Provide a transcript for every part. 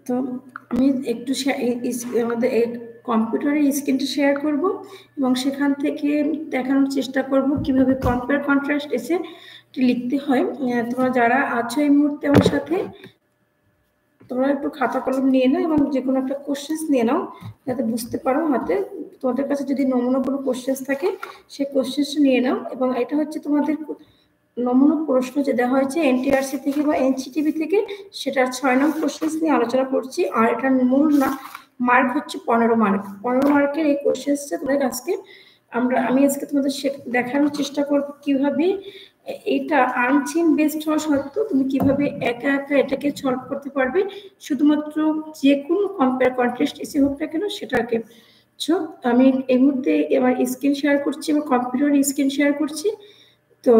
তো আমি একটু আমাদের কম্পিউটারের স্ক্রিনটা শেয়ার করব এবং সেখান থেকে দেখানোর চেষ্টা করব কিভাবে কম্পেয়ার কন্ট্রাস্ট এসে লিখতে হয়। তোমরা যারা আছো এই মুহূর্তে আমার সাথে, তোমরা একটু খাতা কলম নিয়ে নাও এবং যে কোনো একটা কোশ্চেন্স নিয়ে নাও যাতে বুঝতে পারো হাতে। তোমাদের কাছে যদি নমুনা কোনো কোশ্চেন্স থাকে সেই কোশ্চেন্সটা নিয়ে নাও। এবং এটা হচ্ছে তোমাদের নমুনা প্রশ্ন যে দেওয়া হয়েছে এনটিআরসি থেকে বা এনসিটিভি থেকে, সেটার 6 নং কোশ্চেন্স নিয়ে আলোচনা করছি। আর এটার মূল মার্ক হচ্ছে 15 মার্ক। 15 মার্কের এই কোশ্চেন্সটা তোমাদের আজকে আমি আজকে তোমাদের দেখানোর চেষ্টা করবো কিভাবে এটা আনচেইন বেসড হওয়া সত্ত্বেও তুমি কিভাবে একা একা এটাকে সলভ করতে পারবে, শুধুমাত্র যে কোনো কম্পেয়ার কন্ট্রাস্ট এসে হোক না কেন সেটাকে। আমি এই মুহূর্তে এবার স্ক্রিন শেয়ার করছি এবং কম্পিউটার স্ক্রিন শেয়ার করছি। তো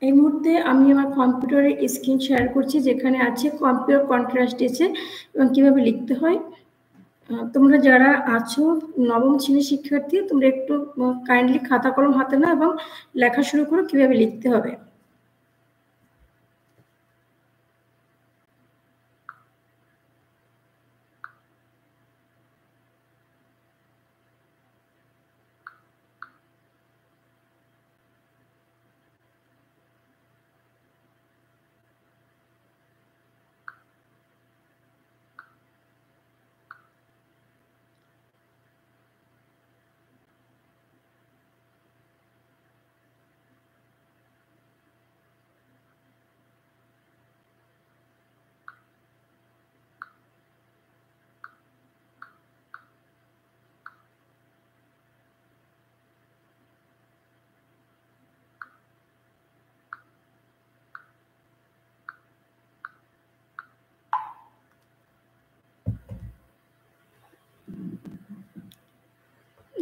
এই মুহূর্তে আমি আমার কম্পিউটারের স্ক্রিন শেয়ার করছি যেখানে আছে কম্পেয়ার কন্ট্রাস্ট এসে এবং কিভাবে লিখতে হয়। তোমরা যারা আছো নবম শ্রেণীর শিক্ষার্থী, তোমরা একটু কাইন্ডলি খাতা কলম হাতে নাও এবং লেখা শুরু করো কিভাবে লিখতে হবে।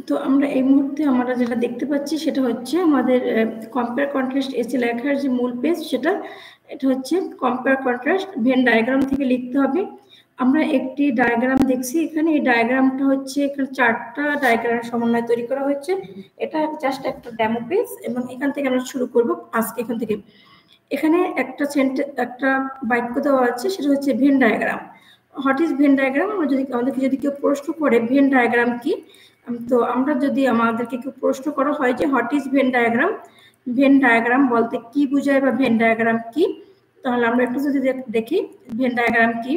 তো আমরা এই মুহূর্তে আমরা যেটা দেখতে পাচ্ছি সেটা হচ্ছে আমাদের কম্পেয়ার কন্ট্রাস্ট এসে লেখার যে মূল পেজ সেটা, এটা হচ্ছে কম্পেয়ার কন্ট্রাস্ট ভেন ডায়াগ্রাম থেকে লিখতে হবে। আমরা একটি ডায়াগ্রাম দেখছি এখানে, এই ডায়াগ্রামটা হচ্ছে এখানে 4টা ডায়াগ্রামের সমন্বয় তৈরি করা হয়েছে। এটা জাস্ট একটা ডেমো পেজ এবং এখান থেকে আমরা শুরু করব আজকে। এখান থেকে এখানে একটা বাক্য দেওয়া আছে, সেটা হচ্ছে Venn diagram. What is Venn diagram? আমাদেরকে যদি কেউ প্রশ্ন করে ভেন ডায়াগ্রাম কি, তো আমরা যদি আমাদেরকে কেউ প্রশ্ন করা হয় যে what is Venn diagram, Venn diagram বলতে কি বোঝায় বা ভেন ডায়াগ্রাম কি, তাহলে আমরা একটু যদি দেখি ভেন ডায়াগ্রাম কি।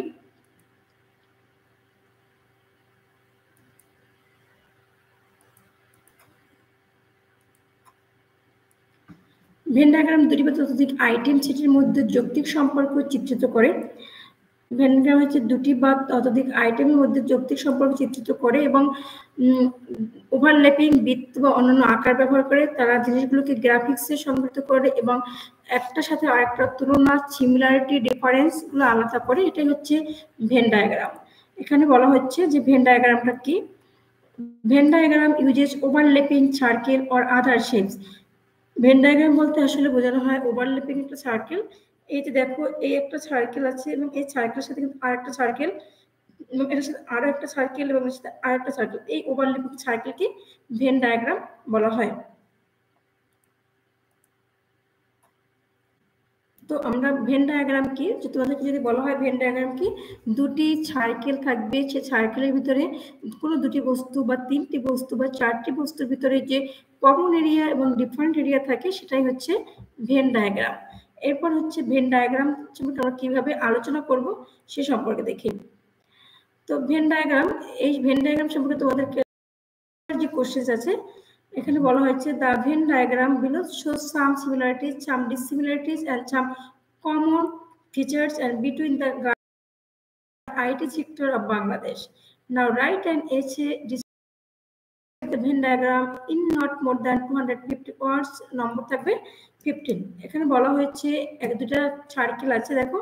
ভেন ডায়াগ্রাম দুটি বা ততোধিক আইটেম সেটের মধ্যে যৌক্তিক সম্পর্ক চিত্রিত করে। ভেন ডায়াগ্রাম হচ্ছে দুটি বা ততোধিক আইটেমের মধ্যে যৌক্তিক সম্পর্ক চিত্রিত করে এবং ওভারল্যাপিং বৃত্ত বা অন্যান্য আকার ব্যবহার করে তারা জিনিসগুলোকে গ্রাফিক্সে সংযুক্ত করে এবং একটার সাথে আরেকটার তুলনা, সিমিলারিটি, ডিফারেন্স গুলো আলাদা করে। এটাই হচ্ছে ভেন ডায়াগ্রাম। এখানে বলা হচ্ছে যে ভেন ডায়াগ্রামটা কি। Venn diagram uses overlapping circle or other shapes. Venn diagram বলতে আসলে বোঝানো হয় ওভারল্যাপিং একটা সার্কেল। এই যে দেখো, এই একটা সার্কেল আছে এবং এই সার্কেলের সাথে কিন্তু আরেকটা সার্কেল এবং এটার সাথে আরো একটা সার্কেল এবং এর সাথে আরেকটা সার্কেল, এই ওভারল্যাপিং সার্কেলকে ভেন ডায়াগ্রাম বলা হয়। তো আমরা ভেন ডায়াগ্রাম কি, তোমাদেরকে যদি বলা হয় ভেন ডায়াগ্রাম কি, দুটি সার্কেল থাকবে, সেই সার্কেলের ভিতরে কোনো দুটি বস্তু বা তিনটি বস্তু বা চারটি বস্তুর ভিতরে যে কমন এরিয়া এবং ডিফারেন্ট এরিয়া থাকে সেটাই হচ্ছে ভেন ডায়াগ্রাম। এরপর হচ্ছে ভেন ডায়াগ্রাম সম্পর্কে আমরা কিভাবে আলোচনা করব সে সম্পর্কে দেখি। তো ভেন ডায়াগ্রাম, এই ভেন ডায়াগ্রাম সম্পর্কে তোমাদেরকে যে কোশ্চেন আছে এখানে বলা হয়েছে the Venn diagram below shows some similarities, some dissimilarities, and some common features and between the IT sector of Bangladesh. Now write an essay describe the Venn diagram in not more than 250 words. নম্বর থাকবে 15। এখানে বলা হয়েছে দুটা circle আছে, দেখো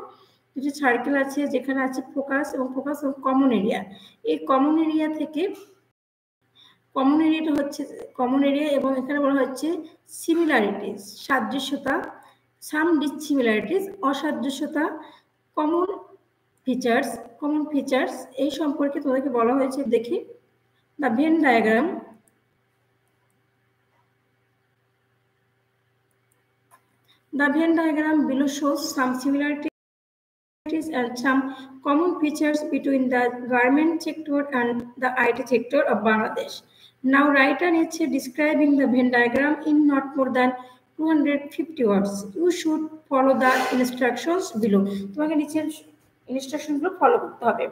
দুটো circle আছে যেখানে আছে ফোকাস এবং কমন এরিয়া। এই কমন এরিয়া থেকে কমন এরিয়াটা হচ্ছে কমন এরিয়া এবং এখানে বলা হচ্ছে সিমিলারিটিস সাদৃশ্যতা, সাম ডিসিমিলারিটিস অসাদৃশ্যতা, কমন ফিচার্স এই সম্পর্কে তোমাদেরকে বলা হয়েছে। দেখি the Venn diagram below shows some similarities and some common features between the garment sector and the IT sector of Bangladesh. Now write an essay describing the Venn diagram in not more than 250 words. You should follow the instructions below. তোমাকে নিচের ইনস্ট্রাকশনগুলো follow করতে হবে।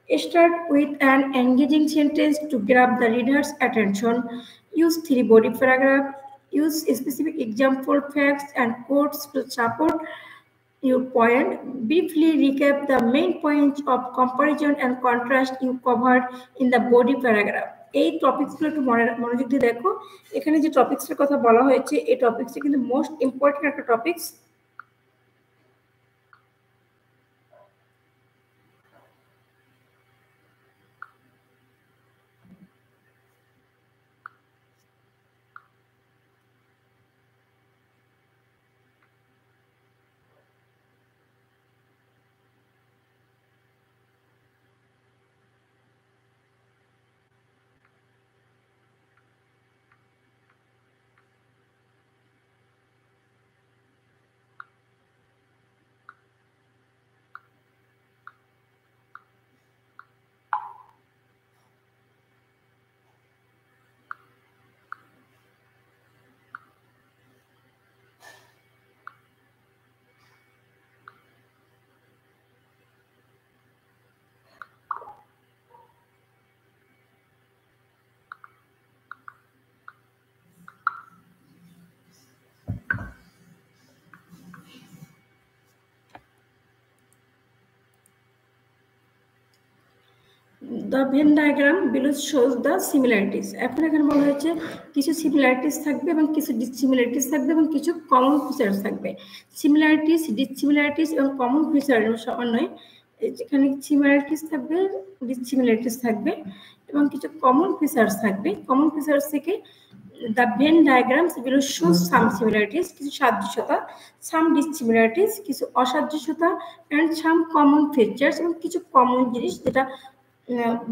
Start with an engaging sentence to grab the reader's attention. Use 3 body paragraphs. Use specific example facts and quotes to support your point. Briefly recap the main points of comparison and contrast you covered in the body paragraph. এই টপিকসগুলো একটু মনোযোগ দিয়ে দেখো। এখানে যে টপিকসের কথা বলা হয়েছে এই টপিকসটা কিন্তু মোস্ট ইম্পর্টেন্ট একটা topics. The Venn diagram below shows the similarities. এখন এখানে বলা হয়েছে কিছু সিমিলারিটিস থাকবে এবং কিছু ডিসিমিলারিটিস থাকবে এবং কিছু কমন ফিচার্স থাকবে। সিমিলারিটিস, ডিসিমিলারিটিস এবং কমন ফিচারের সমন্বয়ে যেখানে সিমিলারিটিস থাকবে, ডিসিমিলারিটিস থাকবে এবং কিছু কমন ফিচার্স থাকবে। কমন ফিচার্স থেকে the Venn diagrams below shows some similarities, কিছু সাদৃশ্যতা, some dissimilarities, কিছু অসাদৃশ্যতা, and some common features এবং কিছু কমন জিনিস যেটা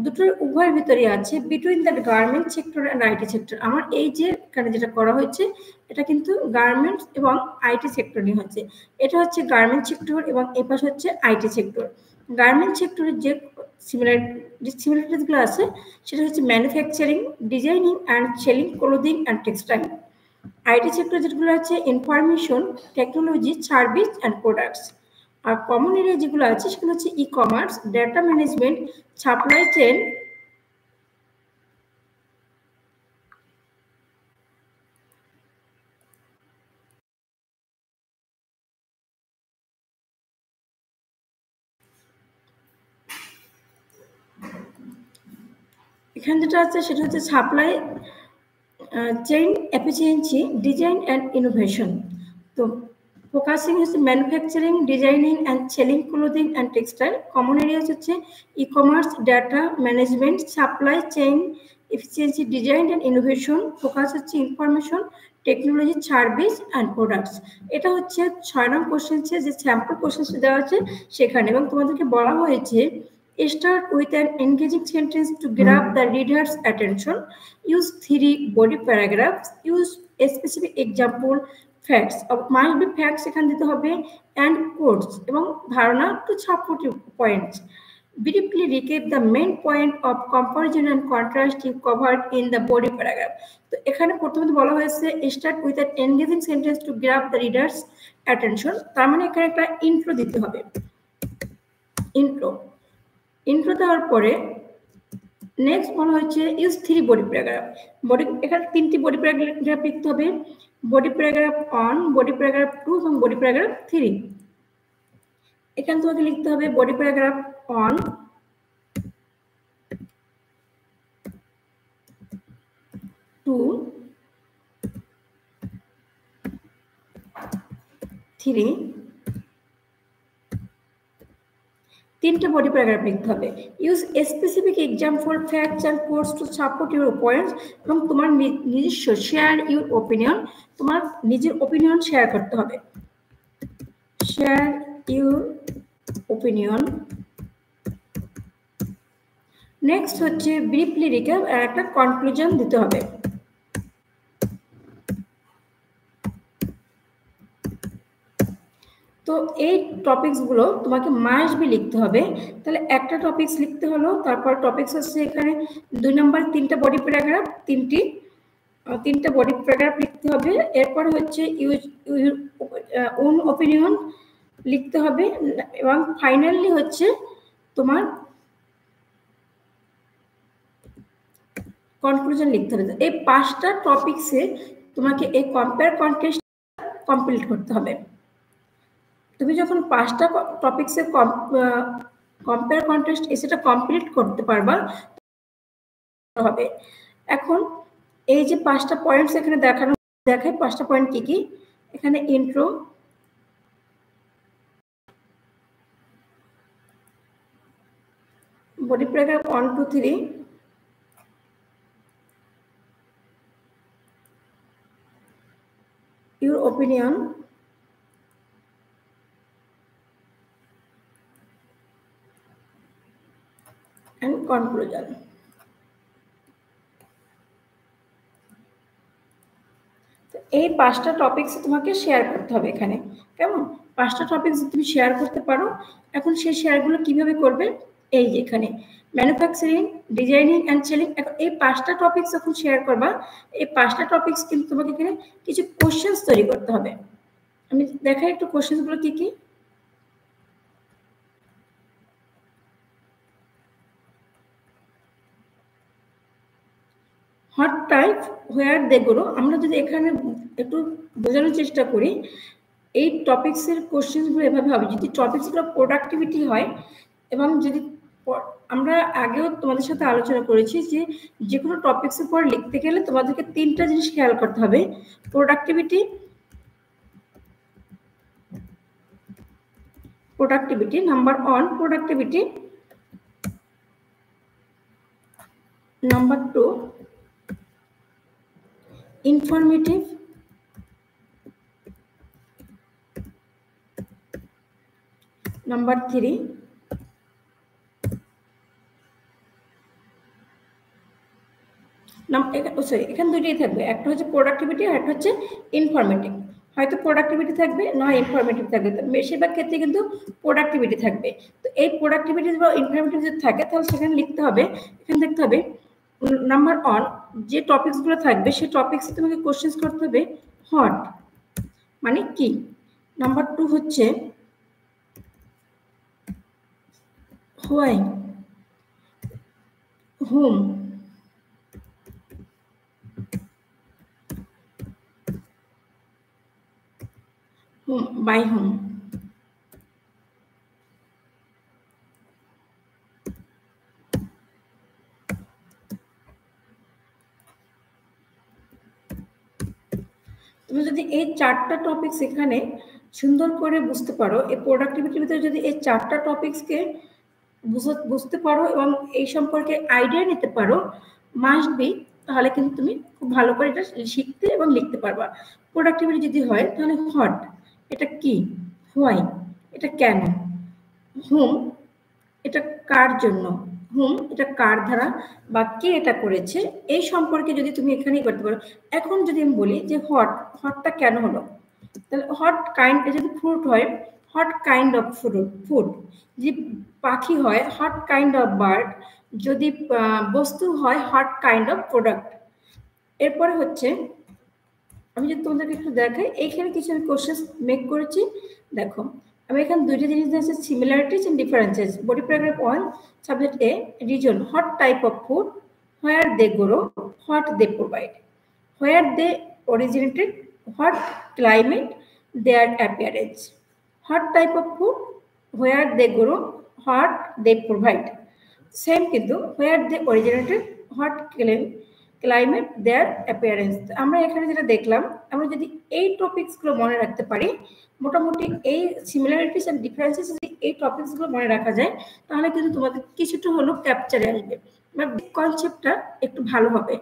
দুটোর উভয়ের ভিতরে আছে between the garment sector and IT sector. আমার এই যে এখানে যেটা করা হয়েছে এটা কিন্তু গার্মেন্টস এবং আইটি সেক্টর নিয়ে হচ্ছে। এটা হচ্ছে গার্মেন্ট সেক্টর এবং এই পাশে হচ্ছে আইটি সেক্টর। গার্মেন্ট সেক্টরের যে সিমিলারিটিসগুলো আছে সেটা হচ্ছে manufacturing, designing and selling clothing and textile. IT sector যেগুলো আছে information technology, service and products. আর কমন এরিয়া যেগুলো আছে সেগুলো হচ্ছে e commerce, data management, supply chain, এখানে যেটা আছে সেটা হচ্ছে supply chain efficiency, design and innovation. তো ফোকাসিং হচ্ছে manufacturing, designing and selling clothing and textile. Common areas হচ্ছে e commerce, data management, supply chain efficiency, design and innovation. Focus হচ্ছে information technology, service and products. এটা হচ্ছে 6 নং কোশ্চেন্সে যে sample questions দেওয়া আছে সেখানে, এবং তোমাদেরকে বলা হয়েছে start with an engaging sentence to grab the reader's attention. Use 3 body paragraphs. Use a specific example facts. Must be facts এখানে দিতে হবে and quotes এবং ধারণা to support points. Briefly recap the main point of comparison and contrast you covered in the body paragraph. তো এখানে প্রথমে বলা হয়েছে start with an engaging sentence to grab the reader's attention। তার মানে এখানে একটা ইন্ট্রো দিতে হবে। ইন্ট্রো দেওয়ার পরে নেক্সট বলা হচ্ছে ইউজ 3 বডি প্যারাগ্রাফ। এখানে 3টি বডি প্যারাগ্রাফ লিখতে হবে, বডি প্যারাগ্রাফ 1, বডি প্যারাগ্রাফ 2 এবং বডি প্যারাগ্রাফ 3। এখানে তোমাকে লিখতে হবে বডি প্যারাগ্রাফ 1, 2, 3, 3টা বডি প্যারাগ্রাফ লিখতে হবে। Use specific example, facts and quotes to support your points, এবং তোমার নিজস্ব শেয়ার ইউর ওপিনিয়ন, তোমার নিজের ওপিনিয়ন শেয়ার করতে হবে। Share your opinion. নেক্সট হচ্ছে ব্রিফলি রিক্যাপ আর একটা কনক্লুশন দিতে হবে। তো এই টপিকসগুলো তোমাকে মাস্ট বি লিখতে হবে। তাহলে একটা টপিকস লিখতে হলো, তারপর টপিকস হচ্ছে এখানে 2 নাম্বার 3টা বডি প্যারাগ্রাফ, 3টা বডি প্যারাগ্রাফ লিখতে হবে। এরপর হচ্ছে ইউজ ওন ওপিনিয়ন লিখতে হবে, এবং ফাইনালি হচ্ছে তোমার কনক্লুশন লিখতে হবে। এই 5টা টপিকসে তোমাকে এই কম্পেয়ার কন্ট্রাস্ট কমপ্লিট করতে হবে। তুমি যখন 5টা টপিকসে কম্পেয়ার কন্ট্রাস্ট এসেটা কমপ্লিট করতে পারবা হবে। এখন এই যে 5টা পয়েন্টস এখানে দেখায় 5টা পয়েন্ট কি কি। এখানে intro, body paragraph 1, 2, 3, your opinion, and conclusion. এই 5টা টপিকস তোমাকে শেয়ার করতে হবে এখানে, কেমন? 5টা টপিকস তুমি শেয়ার করতে পারো। এখন সেই শেয়ারগুলো কিভাবে করবে, এই যে এখানে ম্যানুফ্যাকচারিং, ডিজাইনিং এন্ড সেলিং। এই 5টা টপিকস যখন শেয়ার করবা, এই 5টা টপিকস কিন্তু তোমাকে এখানে কিছু কোশ্চেন্স তৈরি করতে হবে। আমি দেখাই একটু কোশ্চেন্সগুলো কি কি। Hot type where they grow. আমরা যদি এখানে একটু বোঝানোর চেষ্টা করি, এই টপিক্সের কোশ্চেনগুলো এভাবে হবে। যদি টপিক্সগুলো প্রোডাক্টিভিটি হয়, এবং যদি আমরা আগেও তোমাদের সাথে আলোচনা করেছি যে কোনো টপিক্সের পর লিখতে গেলে তোমাদেরকে 3টা জিনিস খেয়াল করতে হবে। Productivity, number 1 productivity, number 2 informative, number 3 এখানে দুটোই থাকবে, একটা হচ্ছে প্রোডাক্টিভিটি আর একটা হচ্ছে ইনফরমেটিভ। হয়তো প্রোডাক্টিভিটি থাকবে, নয় ইনফরমেটিভ থাকবে। বেশিরভাগ ক্ষেত্রে কিন্তু প্রোডাক্টিভিটি থাকবে। তো এই প্রোডাক্টিভিটি বা ইনফরমেটিভ যদি থাকে, তাহলে সেখানে লিখতে হবে, এখানে দেখতে হবে নাম্বার 1 যে টপিকসগুলো থাকবে সেই টপিকসে তোমাকে কোশ্চেন্স করতে হবে হোয়াট মানে কি। নাম্বার 2 হচ্ছে হোয়াই, হুম, by whom। তুমি যদি এই 4টা টপিকস এখানে সুন্দর করে বুঝতে পারো, এই প্রোডাক্টিভিটির ভিতরে যদি এই 4টা টপিকসকে বুঝতে পারো এবং এই সম্পর্কে আইডিয়া নিতে পারো, মাস্ট বি, তাহলে কিন্তু তুমি খুব ভালো করে এটা শিখতে এবং লিখতে পারবা। প্রোডাক্টিভিটি যদি হয়, তাহলে হোয়াট এটা কি, হোয়াই এটা কেন, হুম এটা কার জন্য, হুম এটা কার দ্বারা বা কে এটা করেছে, এই সম্পর্কে যদি তুমি এখানেই করতে পারো। এখন যদি আমি বলি যে হটটা কেন হলো, তাহলে হট কাইন্ড, যদি ফ্রুট হয় হট কাইন্ড অফ ফুড, যদি পাখি হয় হট কাইন্ড অফ বার্ড, যদি বস্তু হয় হট কাইন্ড অফ প্রোডাক্ট। এরপরে হচ্ছে আমি যদি তোমাদেরকে একটু দেখাই, এইখানে কিছু আমি কোশ্চেন মেক করেছি। দেখো আমি এখানে দুইটা জিনিস আছে, similarities and differences. Body paragraph 1, subject A, reason, what type of food, where they grow, what they provide, where they originated, what climate, their appearance, what type of food, where they grow, what they provide. Same কিন্তু where they originated, what climate, their appearance. আমরা এখানে যেটা দেখলাম, আমরা যদি এই টপিকসগুলো মনে রাখতে পারি, মোটামুটি এই সিমিলারিটিস এন্ড ডিফারেন্সেস যদি এই টপিকসগুলো মনে রাখা যায়, তাহলে কিন্তু তোমাদের কিছুটা হলো ক্যাপচারে আসবে, কনসেপ্টটা একটু ভালো হবে।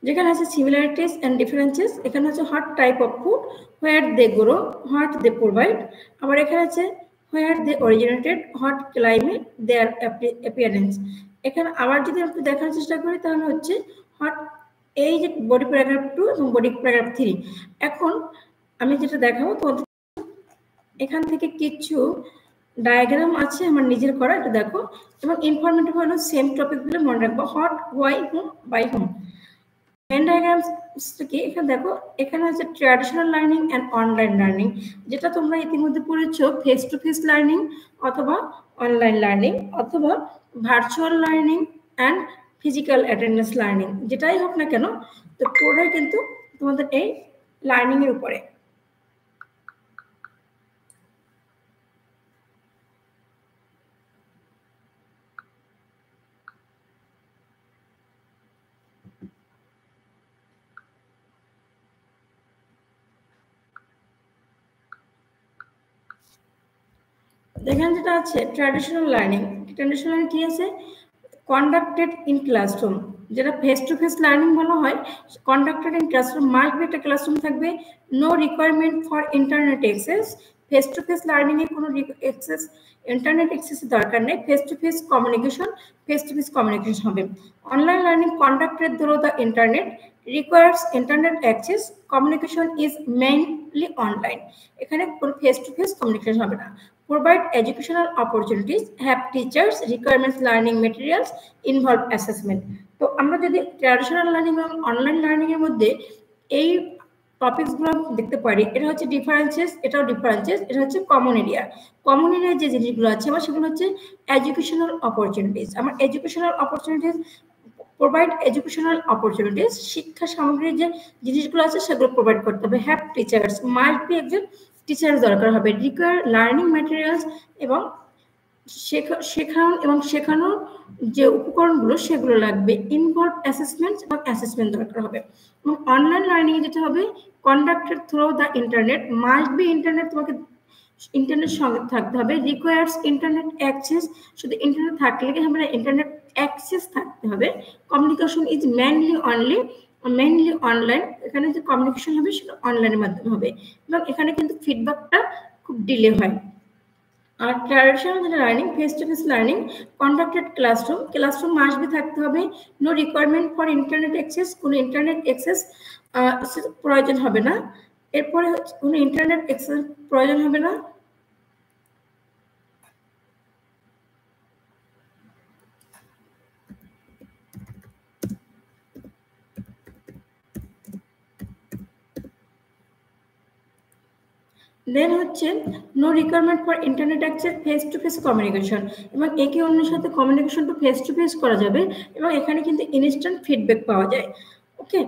যেখানে আছে সিমিলারিটিস এন্ড ডিফারেন্সেস, এখানে আছে what type of food, where they grow, what they provide. আবার এখানে আছে where they originated, what climate, their appearance. এখানে আবার যদি একটু দেখার চেষ্টা করি, তাহলে হচ্ছে হোয়াট, এই যে বডি প্যারাগ্রাফ 2 এবং বডি প্যারাগ্রাফ 3। এখন আমি যেটা দেখাবো তোমাদের, এখান থেকে কিছু ডায়াগ্রাম আছে আমার নিজের করা, এটা দেখো, এবং ইনফরমেটিভ হলো সেম টপিকগুলো মনে রাখবো, what, why, whom, by whom. Venn diagrams কি, এখানে দেখো, এখানে আছে traditional learning and online learning, যেটা তোমরা ইতিমধ্যে পড়েছো, ফেস টু ফেস লার্নিং অথবা অনলাইন লার্নিং অথবা virtual learning and physical attendance learning, যেটাই হোক না কেন, তো পুরোটাই কিন্তু তোমাদের এই লার্নিং এর উপরে। এখানে যেটা আছে ট্র্যাডিশনাল লার্নিং, ট্র্যাডিশনাল কি আছে, কন্ডাক্টেড ইন ক্লাসরুম, যেটা ফেস টু ফেস লার্নিং বলা হয়, conducted in classroom, must be একটা ক্লাসরুম থাকবে, no requirement for internet access. Face to face learning এ কোনো অ্যাক্সেস, ইন্টারনেট অ্যাক্সেসের দরকার নেই, ফেস টু ফেস কমিউনিকেশন হবে। Online learning conducted through the internet, requires internet access, communication is mainly online। এখানে কোনো ফেস টু ফেস কমিউনিকেশন হবে না। Provide educational opportunities, have teachers, requirements, learning materials, involve assessment। তো আমরা যদি traditional learning এবং online learning এর মধ্যে এই টপিকসগুলো দেখতে পারি, এটা হচ্ছে ডিফারেন্সেস, এটাও ডিফারেন্সেস, এটা হচ্ছে কমন এরিয়া। কমন এরিয়ার যে জিনিসগুলো আছে আমার, সেগুলো হচ্ছে এডুকেশনাল অপরচুনিটিস। আমার educational opportunities, provide educational opportunities, শিক্ষা সামগ্রীর যে জিনিসগুলো আছে সেগুলো প্রোভাইড করতে হবে। হ্যাভ টিচার্স, মাস্ট বি একজন টিচার দরকার হবে। রিকোয়ার লার্নিং ম্যাটেরিয়ালস, এবং শেখানোর যে উপকরণগুলো সেগুলো লাগবে। ইনভলভ অ্যাসেসমেন্ট, এবং অ্যাসেসমেন্ট দরকার হবে। এবং অনলাইন লার্নিং যেটা হবে, conducted through the internet, must be internet, তোমাকে ইন্টারনেট সঙ্গে থাকতে হবে। রিকোয়ার্স ইন্টারনেট অ্যাক্সেস, শুধু ইন্টারনেট থাকলে হবে না, ইন্টারনেট অ্যাক্সেস থাকতে হবে। কমিউনিকেশন ইজ মেনলি অনলাইন, এখানে যে কমিউনিকেশন হবে সেটা অনলাইনের মাধ্যমে হবে, এবং এখানে কিন্তু ফিডব্যাকটা খুব ডিলে হয়। আর ট্র্যাডিশনাল যেটা learning, face to face learning, conducted classroom must be থাকতে হবে। No requirement for internet access, কোনো ইন্টারনেট অ্যাক্সেস প্রয়োজন হবে না। এরপরে হচ্ছে কোনো ইন্টারনেট অ্যাক্সেস প্রয়োজন হবে না। দেন হচ্ছে no requirement for internet access, face to face communication, এবং একে অন্যের সাথে কমিউনিকেশনটা ফেস টু ফেস করা যাবে, এবং এখানে কিন্তু ইনস্ট্যান্ট ফিডব্যাক পাওয়া যায়। ওকে,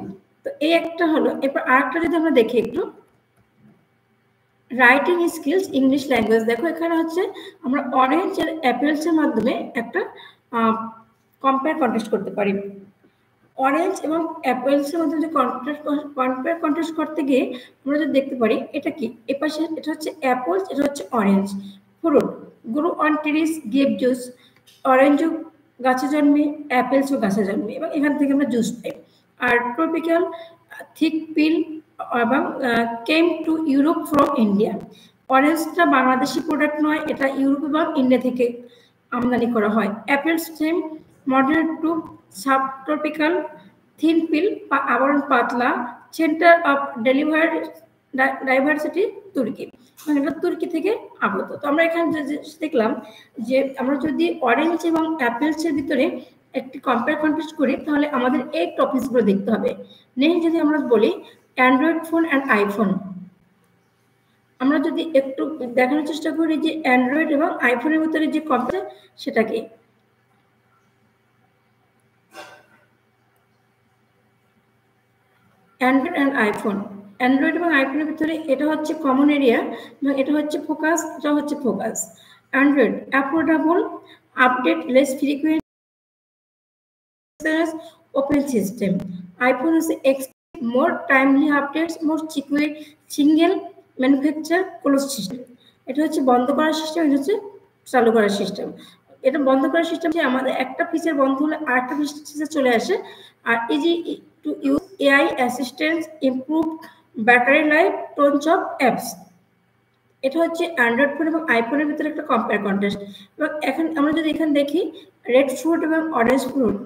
তো এই একটা হলো। এরপর আরেকটা যদি আমরা দেখি একটু, রাইটিং স্কিলস, ইংলিশ ল্যাঙ্গুয়েজ। দেখো এখানে হচ্ছে আমরা অরেঞ্জ আর অ্যাপেলসের মাধ্যমে একটা কম্পেয়ার কন্টেস্ট করতে পারি। অরেঞ্জ এবং অ্যাপেলসের মধ্যে যে কম্পেয়ার কন্টেস্ট করতে গিয়ে আমরা যদি দেখতে পারি, এটা কি, এপাশে এটা হচ্ছে অ্যাপলস, এটা হচ্ছে orange. Fruit, grow on trees, give juice, অরেঞ্জও গাছে জন্মে, অ্যাপেলসও গাছে জন্মে, এবং এখান থেকে আমরা জুস পাই। আর ট্রপিক্যাল থিক পিল, এবং came to Europe from India. অরেঞ্জটা বাংলাদেশি প্রোডাক্ট নয়, এটা ইউরোপ এবং ইন্ডিয়া থেকে আমদানি করা হয়। Apples same moderate to subtropical, thin peel, আবরণ পাতলা, সেন্টার অফ ডাইভার্সিটি তুর্কি, মানে এটা তুর্কি থেকে আগত। তো আমরা এখানে দেখলাম যে আমরা যদি অরেঞ্জ এবং অ্যাপেলসের ভিতরে একটি কম্পেয়ার কন্টেস্ট করি, তাহলে আমাদের এই টপিকসগুলো দেখতে হবে। নেক্সট যদি আমরা বলি অ্যান্ড্রয়েড ফোন অ্যান্ড আইফোন, আমরা যদি একটু দেখানোর চেষ্টা করি যে অ্যান্ড্রয়েড এবং আইফোনের ভিতরে যে কম্পেয়ার সেটাকে, অ্যান্ড্রয়েড অ্যান্ড আইফোন, অ্যান্ড্রয়েড এবং আইফোনের ভিতরে এটা হচ্ছে কমন এরিয়া এবং এটা হচ্ছে ফোকাস, এটা হচ্ছে focus. Android affordable, update less frequent, open system. iPhone is more timely updates, more secure, single manufacturer closed system. এটা হচ্ছে বন্ধ করার সিস্টেম, এটা হচ্ছে চালু করার সিস্টেম। এটা বন্ধ করার সিস্টেম যে আমাদের একটা ফিচার বন্ধ হলে আরেকটা ফিচার চলে আসে। আর এই যে to use AI assistant, improve battery life, tones of apps. এটা হচ্ছে অ্যান্ড্রয়েড ফোন এবং আইফোনের ভিতরে একটা কম্পেয়ার কন্টেস্ট। এবং এখন আমরা যদি এখানে দেখি রেড ফ্রুট এবং অরেঞ্জ ফ্রুট,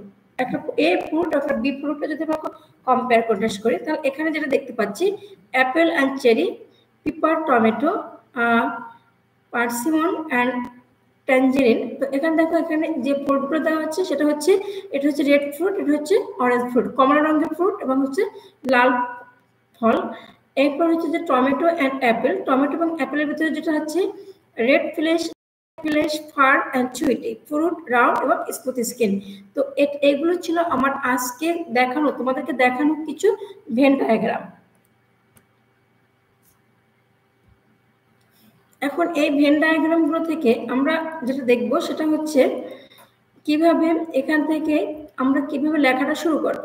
একটা এ ফ্রুট একটা বি ফ্রুটটা যদি আমরা কম্পেয়ার কন্টেস্ট করি, তাহলে এখানে যেটা দেখতে পাচ্ছি Apple and cherry, pepper tomato, persimmon and tangerine. তো এখানে দেখো এখানে যে ফ্রুটগুলো দেওয়া হচ্ছে সেটা হচ্ছে, এটা হচ্ছে রেড ফ্রুট, এটা হচ্ছে অরেঞ্জ ফ্রুট, কমলা রঙের ফ্রুট এবং হচ্ছে লাল ফল। এরপর হচ্ছে যে টমেটো অ্যান্ড অ্যাপেল, টমেটো এবং অ্যাপেলের ভিতরে যেটা হচ্ছে red flesh firm and juicy, fruit round এবং স্মুথ স্কিন। তো এগুলো ছিল আমার আজকে দেখানো, তোমাদেরকে দেখানো কিছু ভেন ডায়াগ্রাম। এখন এই ভেন ডায়াগ্রাম গুলো থেকে আমরা যেটা দেখবো সেটা হচ্ছে কিভাবে এখান থেকে আমরা কিভাবে লেখাটা শুরু করব।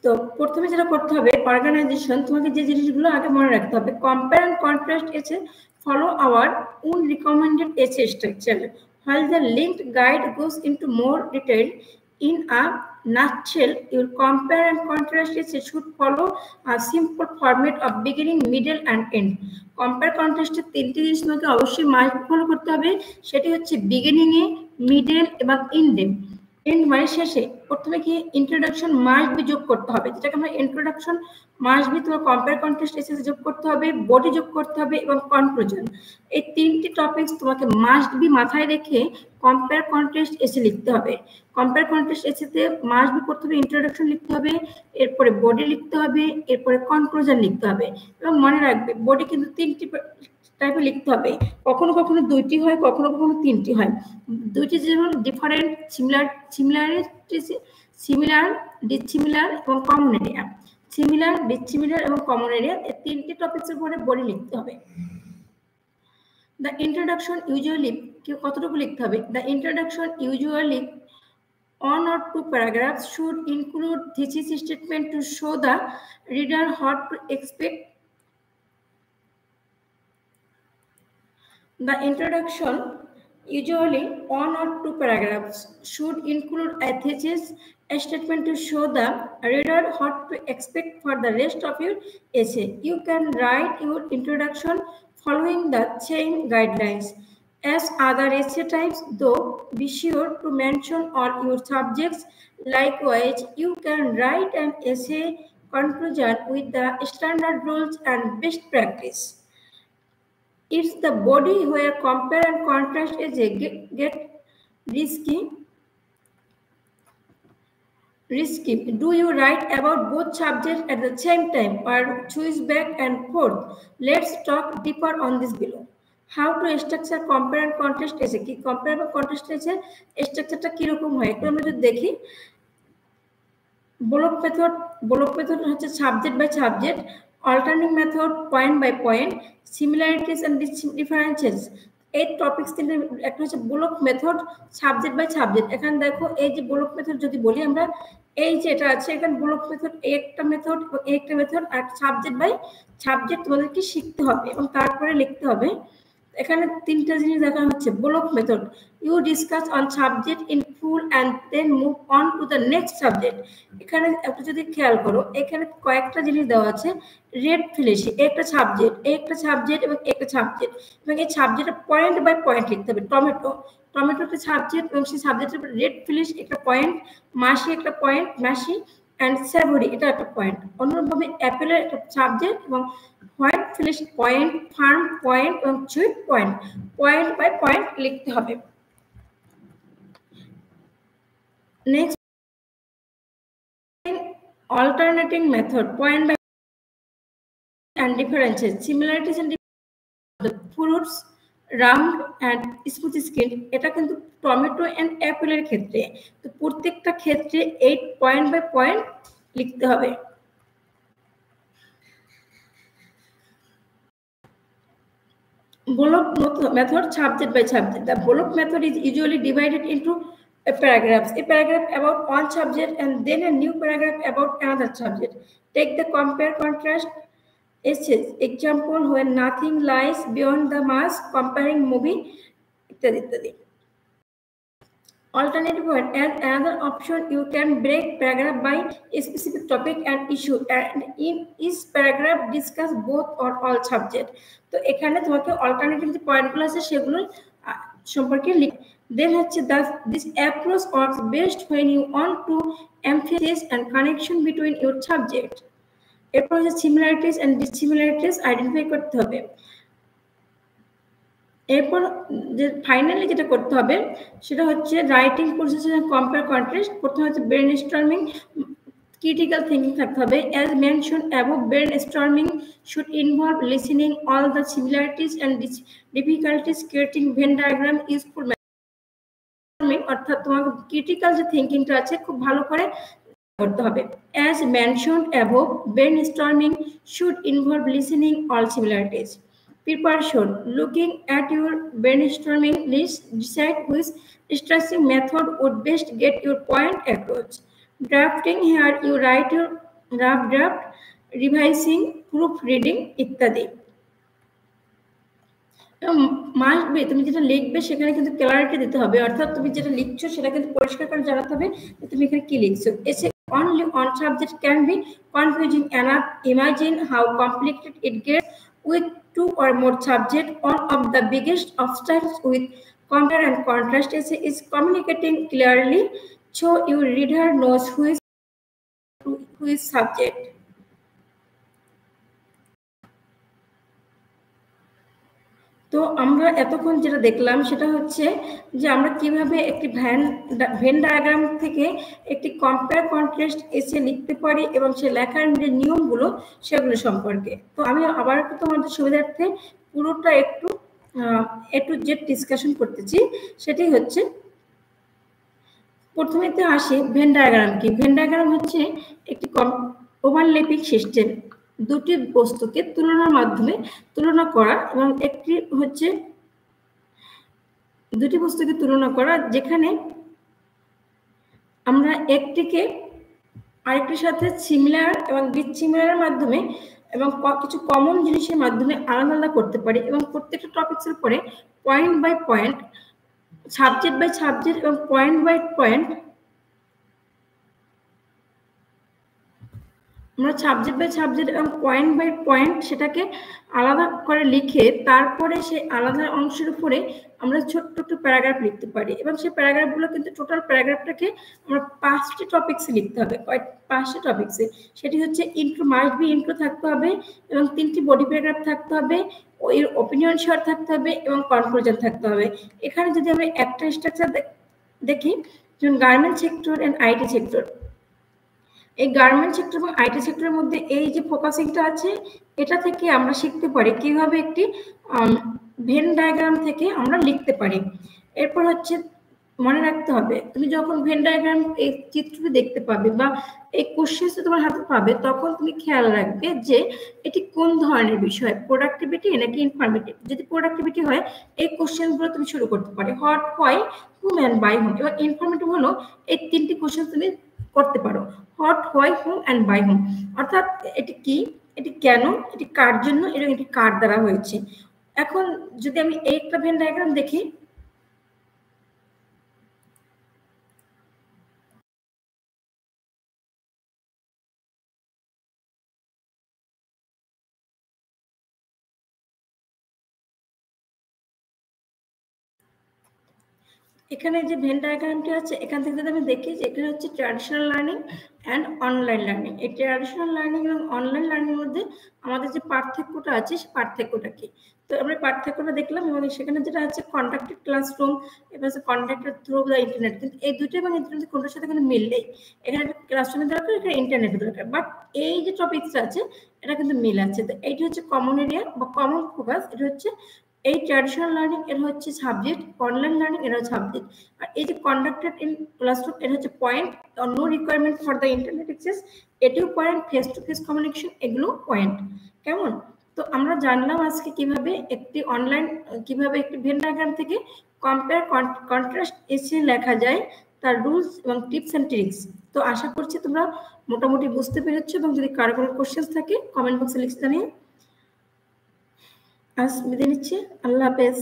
তো প্রথমে যেটা করতে হবে অর্গানাইজেশন, তোমাকে যে জিনিসগুলো আগে মনে রাখতে হবে, কম্পেয়ার এন্ড কন্ট্রাস্ট এসে ফলো আওয়ার ওন রিকমেন্ডেড এসে structure, while the linked guide goes into more detail. In a nutshell, your compare and contrast essay should follow a simple format of beginning, middle and end. Compare কন্ট্রাস্টের তিনটি জিনিস তোমাকে অবশ্যই must follow করতে হবে, সেটি হচ্ছে বিগিনিং এ, middle এবং এন্ডে। এন্ড মানে শেষে। প্রথমে কি ইন্ট্রোডাকশন মাস্ট বি যোগ করতে হবে, যেটাকে আমরা ইন্ট্রোডাকশন মাস্ট বি, তোমার কম্পেয়ার কন্ট্রাস্ট এসে যোগ করতে হবে, বডি যোগ করতে হবে এবং কনক্লুশন। এই তিনটি টপিকস তোমাকে মাস্ট বি মাথায় রেখে কম্পেয়ার কন্ট্রাস্ট এসে লিখতে হবে। কম্পেয়ার কন্ট্রাস্ট এসেতে মাস্ট বি করতে হবে ইন্ট্রোডাকশন লিখতে হবে, এরপরে বডি লিখতে হবে, এরপরে কনক্লুশন লিখতে হবে। এবং মনে রাখবে বডি কিন্তু তিনটি টাইপে লিখতে হবে, কখনো কখনো দুইটি হয়, কখনো কখনো তিনটি হয়। দুইটি যেমন ডিফারেন্ট, সিমিলার, ডিসিমিলার এবং কমন এরিয়া। সিমিলার, ডিসিমিলার এবং কমন এরিয়া, এই তিনটি টপিকসের উপরে বডি লিখতে হবে। দ্য ইন্ট্রোডাকশন ইউজুয়ালি কতটুকু লিখতে হবে, the introduction usually 1 or 2 paragraphs should include thesis statement to show the reader what to expect. The introduction, usually 1 or 2 paragraphs, should include a thesis statement to show the reader what to expect for the rest of your essay. You can write your introduction following the same guidelines as other essay types, though be sure to mention all your subjects. Likewise, you can write an essay conclusion with the standard rules and best practice. It's the body where compare and contrast is get risky. Do you write about both subjects at the same time or choose back and forth? Let's talk deeper on this below. How to structure compare and contrast essay? কি compare এবং contrast essay স্ট্রাকচারটা কি রকম হয় একটু আমরা যদি দেখি। ব্লক মেথড হচ্ছে subject by subject, alternative method point by point, similarities and differences. এই টপিকস তিনটে, একটা হচ্ছে block method subject by subject. এখানে দেখো এই যে ব্লক মেথড যদি বলি আমরা, এই যে এটা আছে এখানে ব্লক মেথড, একটা মেথড একটা মেথড, আর সাবজেক্ট বাই সাবজেক্ট তোমাদেরকে শিখতে হবে এবং তারপরে লিখতে হবে। এখানে তিনটা জিনিস দেখা হচ্ছে। Block method, you discuss on subject in full and then move on to the next subject. এখানে একটু যদি খেয়াল করো এখানে কয়েকটা জিনিস দেওয়া আছে। রেড ফ্লেশি একটা সাবজেক্ট, একটা সাবজেক্ট এবং একটা সাবজেক্ট, এবং এই সাবজেক্টের পয়েন্ট বাই পয়েন্ট লিখতে হবে। টমেটো একটা সাবজেক্ট এবং সেই সাবজেক্টের রেড ফ্লেশ একটা পয়েন্ট, মাসি একটা পয়েন্ট, মাসি অ্যান্ড স্যাভরি এটা একটা পয়েন্ট। অন্যভাবে অ্যাপেলের একটা সাবজেক্ট এবং white flesh point, firm point এবং sweet point, point by point লিখতে হবে। Next alternating method, point by and differences, similarities and the fruits round and smooth skin, এটা কিন্তু টমেটো এন্ড অ্যাপেলের ক্ষেত্রে। তো প্রত্যেকটা ক্ষেত্রে 8 পয়েন্ট বাই পয়েন্ট লিখতে হবে। Bullock method, subject by subject. The Bullock method is usually divided into paragraphs. A paragraph about one subject and then a new paragraph about another subject. Take the compare contrast essays. Example, when nothing lies beyond the mask, comparing movie, ইত্যাদি। Alternative one, and another option, you can break paragraph by a specific topic and issue, and in each paragraph discuss both or all subject. তো এখানে তোমাকে alternative যে পয়েন্টগুলো আছে সেগুলো সম্পর্কে লিখ। দেন হচ্ছে this approach works best when you want to emphasize and connection between your subject. এরপর হচ্ছে similarities and dissimilarities আইডেন্টিফাই করতে হবে। এরপর যে ফাইনালি যেটা করতে হবে সেটা হচ্ছে writing process and compare contrast. প্রথমে হচ্ছে ব্রেনস্টর্মিং, critical thinking থাকতে হবে। as mentioned above, brainstorming should involve listening all the similarities and difficulties, creating Venn diagram, useful অর্থাৎ তোমার ক্রিটিক্যাল যে থিঙ্কিংটা আছে খুব ভালো করে করতে হবে। as mentioned above, brainstorming should involve listening all similarities. Preparation, looking at your brainstorming list, decide which structuring method would best get your point across. Drafting, here you write your rough draft, revising, proofreading ইত্যাদি। Must be তুমি যেটা লিখবে সেখানে কিন্তু clarity দিতে হবে, অর্থাৎ তুমি যেটা লিখছো সেটা কিন্তু পরিষ্কার করে জানাতে হবে তুমি এখানে কি লিখছো। এসে only one subject can be confusing enough. Imagine how complicated it gets with two or more subjects. One of the biggest obstacles with compare and contrast essay is communicating clearly so your reader knows who is subject. তো আমরা এতক্ষণ যেটা দেখলাম সেটা হচ্ছে যে আমরা কিভাবে একটি ভেন ডায়াগ্রাম থেকে একটি কম্পেয়ার কন্ট্রাস্ট এসে লিখতে পারি এবং সে লেখার যে নিয়মগুলো সেগুলো সম্পর্কে। তো আমি আবার একটু তোমাদের সুবিধার্থে পুরোটা একটু যে ডিসকাশন করতেছি সেটি হচ্ছে, প্রথমেতে আসে ভেন ডায়াগ্রাম কি। ভেন ডায়াগ্রাম হচ্ছে একটি ওভারল্যাপিং সিস্টেম, দুটি বস্তুকে তুলনার মাধ্যমে তুলনা করা, এবং একটি হচ্ছে দুটি বস্তুকে তুলনা করা যেখানে আমরা একটিকে আরেকটির সাথে সিমিলার এবং ডিসিমিলারের মাধ্যমে এবং কিছু কমন জিনিসের মাধ্যমে আলাদা আলাদা করতে পারি, এবং প্রত্যেকটা টপিকসের পরে point by point, subject by subject এবং পয়েন্ট বাই পয়েন্ট আমরা সাবজেক্ট বাই সাবজেক্ট এবং পয়েন্ট বাই পয়েন্ট সেটাকে আলাদা করে লিখে তারপরে সেই আলাদা অংশের উপরে আমরা ছোট্ট ছোট্ট প্যারাগ্রাফ লিখতে পারি, এবং সেই প্যারাগ্রাফগুলো কিন্তু টোটাল প্যারাগ্রাফটাকে আমরা 5টি টপিকসে লিখতে হবে। 5টি টপিকসে, সেটি হচ্ছে ইন্ট্রো, মাস্ট বি ইন্ট্রো থাকতে হবে, এবং 3টি বডি প্যারাগ্রাফ থাকতে হবে, এর ওপিনিয়ন শেয়ার থাকতে হবে, এবং কনক্লুশন থাকতে হবে। এখানে যদি আমরা একটা স্ট্রাকচার দেখি, যেমন garment sector and IT sector, এই গার্মেন্ট সেক্টর এবং আইটি সেক্টরের মধ্যে এই যে ফোকাসিংটা আছে এটা থেকে আমরা শিখতে পারি কিভাবে একটি ভেন ডায়াগ্রাম থেকে আমরা লিখতে পারি। এরপর হচ্ছে মনে রাখতে হবে, তুমি যখন ভেন ডায়াগ্রাম এই চিত্রটি দেখতে পাবে বা এই কোশ্চেনটা তোমার হাতে পাবে তখন তুমি খেয়াল রাখবে যে এটি কোন ধরনের বিষয়, প্রোডাক্টিভিটি নাকি ইনফরমেটিভ। যদি প্রোডাক্টিভিটি হয় এই কোশ্চেনগুলো তুমি শুরু করতে পারো, what, why, whom and by whom, এবং ইনফরমেটিভ হলো এই 3টি কোশ্চেন তুমি করতে পারো, what, why, whom and by whom, অর্থাৎ এটি কি, এটি কেন, এটি কার জন্য এবং এটি কার দ্বারা হয়েছে। এখন যদি আমি একটা ভেন ডায়াগ্রাম দেখি, এখানে যে ভেন ডায়াগ্রামটি আছে এখান থেকে যদি আমি দেখি যে এখানে হচ্ছে traditional learning and online learning. এই ট্র্যাডিশনাল লার্নিং এবং অনলাইন লার্নিং এর মধ্যে আমাদের যে পার্থক্যটা আছে সেই পার্থক্যটা কি, তো আমরা পার্থক্যটা দেখলাম এবং সেখানে যেটা আছে কন্ডাক্টেড ক্লাসরুম এবার হচ্ছে কন্ডাক্টেড থ্রু দ্য ইন্টারনেট, কিন্তু এই দুটো এবং ইন্টারনেট কোনটার সাথে কোনো মিল নেই। এখানে ক্লাসরুমের দরকার, এখানে ইন্টারনেটের দরকার, বাট এই যে টপিকসটা আছে এটা কিন্তু মিল আছে। তো এইটা হচ্ছে কমন এরিয়া বা কমন ফোকাস। এটা হচ্ছে এই ট্র্যাডিশনাল লার্নিং এর হচ্ছে সাবজেক্ট, অনলাইন লার্নিং এর হচ্ছে সাবজেক্ট, আর এই যে কন্ডাক্টেড ইন ক্লাসরুম এর হচ্ছে point, no requirement for the internet access, এটিও point, face to face communication এগুলো পয়েন্ট। কেমন? তো আমরা জানলাম আজকে কিভাবে একটি অনলাইন, কিভাবে একটি ভেন ডায়াগ্রাম থেকে কম্পেয়ার কন্ট্রাস্ট এসে লেখা যায়, তার রুলস এবং টিপস এন্ড ট্রিক্স। তো আশা করছি তোমরা মোটামুটি বুঝতে পেরেছো, এবং যদি কারো কোনো কোশ্চেন্স থাকে কমেন্ট বক্সে লিখে জানিয়ে আজ বিদায় নিচ্ছি। আল্লাহ হাফেজ।